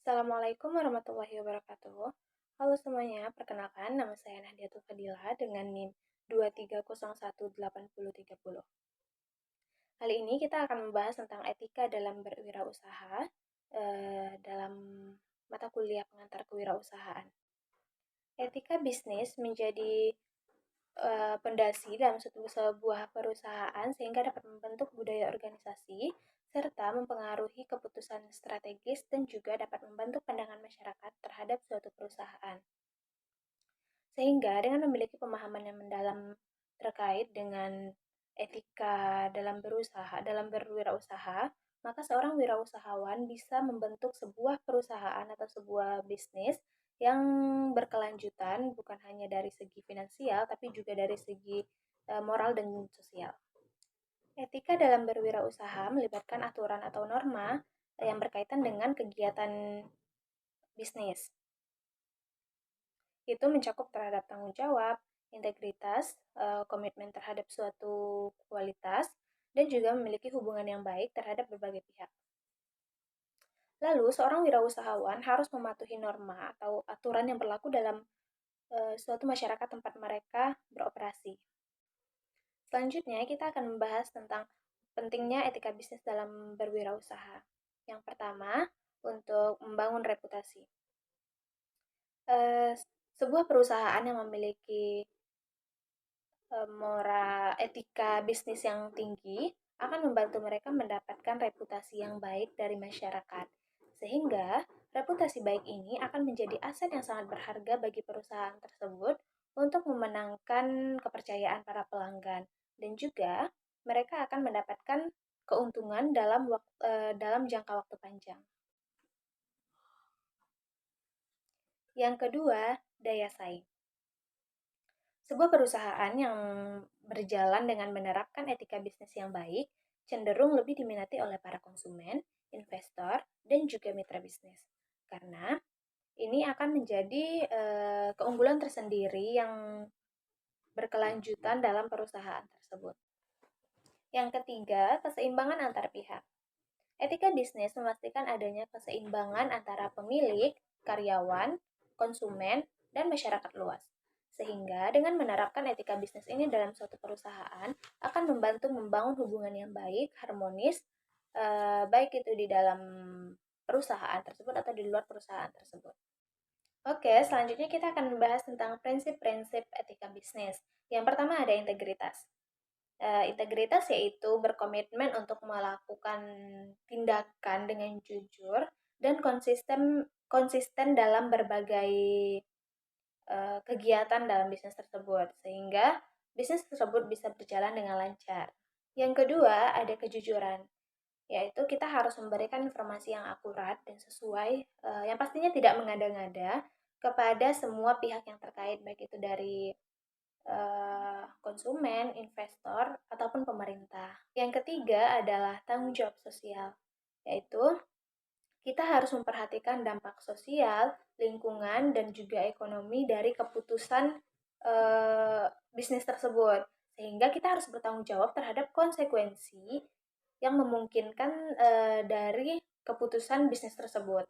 Assalamualaikum warahmatullahi wabarakatuh. Halo semuanya, perkenalkan nama saya Nahdiatul Fadila dengan NIM 2301830. Kali ini kita akan membahas tentang etika dalam berwirausaha dalam mata kuliah pengantar kewirausahaan. Etika bisnis menjadi pondasi dalam sebuah perusahaan sehingga dapat membentuk budaya organisasi serta mempengaruhi keputusan strategis dan juga dapat membantu pandangan masyarakat terhadap suatu perusahaan. Sehingga dengan memiliki pemahaman yang mendalam terkait dengan etika dalam berwirausaha, maka seorang wirausahawan bisa membentuk sebuah perusahaan atau sebuah bisnis yang berkelanjutan bukan hanya dari segi finansial tapi juga dari segi moral dan sosial. Etika dalam berwirausaha melibatkan aturan atau norma yang berkaitan dengan kegiatan bisnis. Itu mencakup terhadap tanggung jawab, integritas, komitmen terhadap suatu kualitas, dan juga memiliki hubungan yang baik terhadap berbagai pihak. Lalu, seorang wirausahawan harus mematuhi norma atau aturan yang berlaku dalam suatu masyarakat tempat mereka beroperasi. Selanjutnya, kita akan membahas tentang pentingnya etika bisnis dalam berwirausaha. Yang pertama, untuk membangun reputasi. Eh, Sebuah perusahaan yang memiliki etika bisnis yang tinggi akan membantu mereka mendapatkan reputasi yang baik dari masyarakat. Sehingga reputasi baik ini akan menjadi aset yang sangat berharga bagi perusahaan tersebut untuk memenangkan kepercayaan para pelanggan dan juga mereka akan mendapatkan keuntungan dalam jangka waktu panjang. Yang kedua, daya saing. Sebuah perusahaan yang berjalan dengan menerapkan etika bisnis yang baik cenderung lebih diminati oleh para konsumen, investor, dan juga mitra bisnis. Karena ini akan menjadi keunggulan tersendiri yang berkelanjutan dalam perusahaan tersebut. Yang ketiga, keseimbangan antar pihak. Etika bisnis memastikan adanya keseimbangan antara pemilik, karyawan, konsumen, dan masyarakat luas. Sehingga dengan menerapkan etika bisnis ini dalam suatu perusahaan akan membantu membangun hubungan yang baik, harmonis, baik itu di dalam perusahaan tersebut atau di luar perusahaan tersebut. Oke, selanjutnya kita akan membahas tentang prinsip-prinsip etika bisnis. Yang pertama ada integritas. Integritas yaitu berkomitmen untuk melakukan tindakan dengan jujur dan konsisten dalam berbagai kegiatan dalam bisnis tersebut sehingga bisnis tersebut bisa berjalan dengan lancar. Yang kedua, ada kejujuran, yaitu kita harus memberikan informasi yang akurat dan sesuai, yang pastinya tidak mengada-ngada kepada semua pihak yang terkait, baik itu dari konsumen, investor, ataupun pemerintah. Yang ketiga adalah tanggung jawab sosial, yaitu kita harus memperhatikan dampak sosial, lingkungan, dan juga ekonomi dari keputusan bisnis tersebut. Sehingga kita harus bertanggung jawab terhadap konsekuensi yang memungkinkan dari keputusan bisnis tersebut.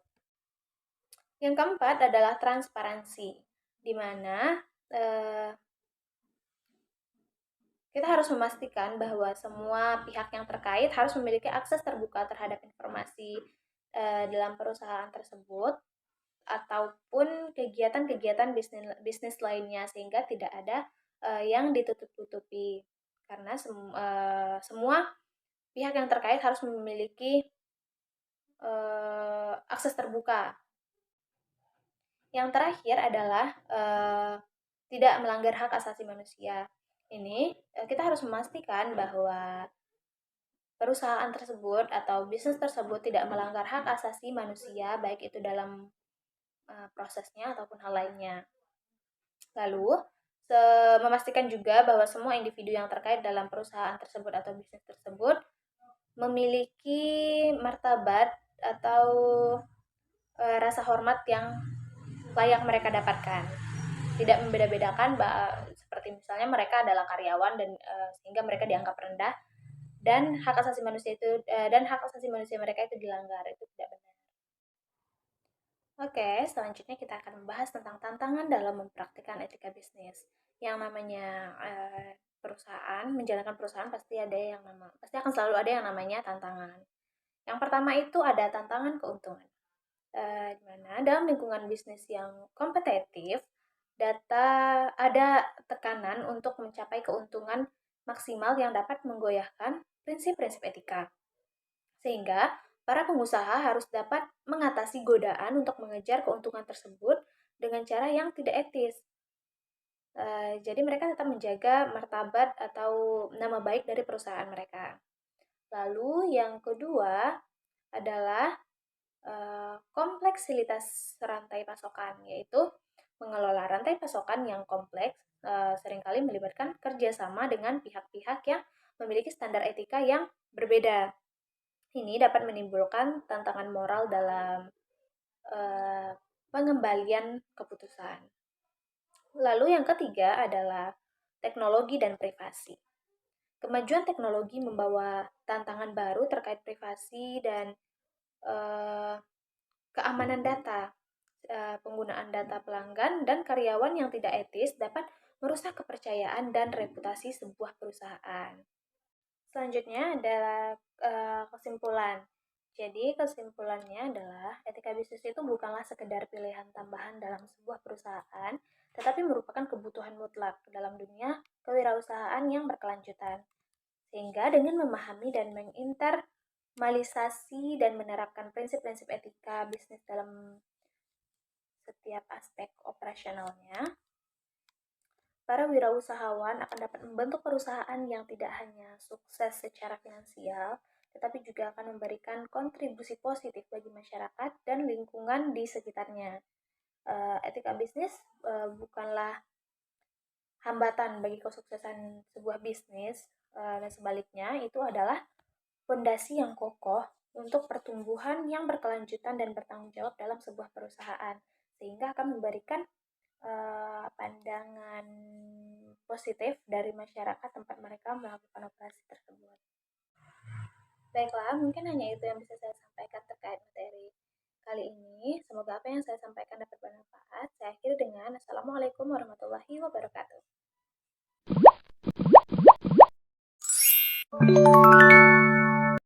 Yang keempat adalah transparansi, di mana kita harus memastikan bahwa semua pihak yang terkait harus memiliki akses terbuka terhadap informasi dalam perusahaan tersebut ataupun kegiatan-kegiatan bisnis lainnya sehingga tidak ada yang ditutup-tutupi karena semua pihak yang terkait harus memiliki akses terbuka. Yang terakhir adalah tidak melanggar hak asasi manusia. Ini kita harus memastikan bahwa perusahaan tersebut atau bisnis tersebut tidak melanggar hak asasi manusia, baik itu dalam prosesnya ataupun hal lainnya. Lalu, memastikan juga bahwa semua individu yang terkait dalam perusahaan tersebut atau bisnis tersebut memiliki martabat atau rasa hormat yang layak mereka dapatkan. Tidak membeda-bedakan seperti misalnya mereka adalah karyawan dan sehingga mereka dianggap rendah dan hak asasi manusia mereka itu dilanggar, itu tidak benar. Oke, selanjutnya kita akan membahas tentang tantangan dalam mempraktikkan etika bisnis. Yang namanya perusahaan, menjalankan perusahaan pasti akan selalu ada yang namanya tantangan. Yang pertama itu ada tantangan keuntungan. Di mana dalam lingkungan bisnis yang kompetitif, ada tekanan untuk mencapai keuntungan maksimal yang dapat menggoyahkan prinsip-prinsip etika. Sehingga para pengusaha harus dapat mengatasi godaan untuk mengejar keuntungan tersebut dengan cara yang tidak etis. Jadi mereka tetap menjaga martabat atau nama baik dari perusahaan mereka. Lalu yang kedua adalah kompleksitas rantai pasokan, yaitu mengelola rantai pasokan yang kompleks seringkali melibatkan kerjasama dengan pihak-pihak yang memiliki standar etika yang berbeda. Ini dapat menimbulkan tantangan moral dalam uh, pengembalian keputusan. Lalu yang ketiga adalah teknologi dan privasi. Kemajuan teknologi membawa tantangan baru terkait privasi dan uh, keamanan data. Penggunaan data pelanggan dan karyawan yang tidak etis dapat merusak kepercayaan dan reputasi sebuah perusahaan. Selanjutnya adalah kesimpulan. Jadi kesimpulannya adalah etika bisnis itu bukanlah sekedar pilihan tambahan dalam sebuah perusahaan, tetapi merupakan kebutuhan mutlak dalam dunia kewirausahaan yang berkelanjutan. Sehingga dengan memahami dan menginternalisasi dan menerapkan prinsip-prinsip etika bisnis dalam setiap aspek operasionalnya, para wirausahawan akan dapat membentuk perusahaan yang tidak hanya sukses secara finansial, tetapi juga akan memberikan kontribusi positif bagi masyarakat dan lingkungan di sekitarnya. Etika bisnis bukanlah hambatan bagi kesuksesan sebuah bisnis, dan sebaliknya itu adalah fondasi yang kokoh untuk pertumbuhan yang berkelanjutan dan bertanggung jawab dalam sebuah perusahaan, sehingga akan memberikan pandangan positif dari masyarakat tempat mereka melakukan operasi tersebut. Baiklah, mungkin hanya itu yang bisa saya sampaikan terkait materi kali ini. Semoga apa yang saya sampaikan dapat bermanfaat. Saya akhiri dengan Assalamualaikum warahmatullahi wabarakatuh.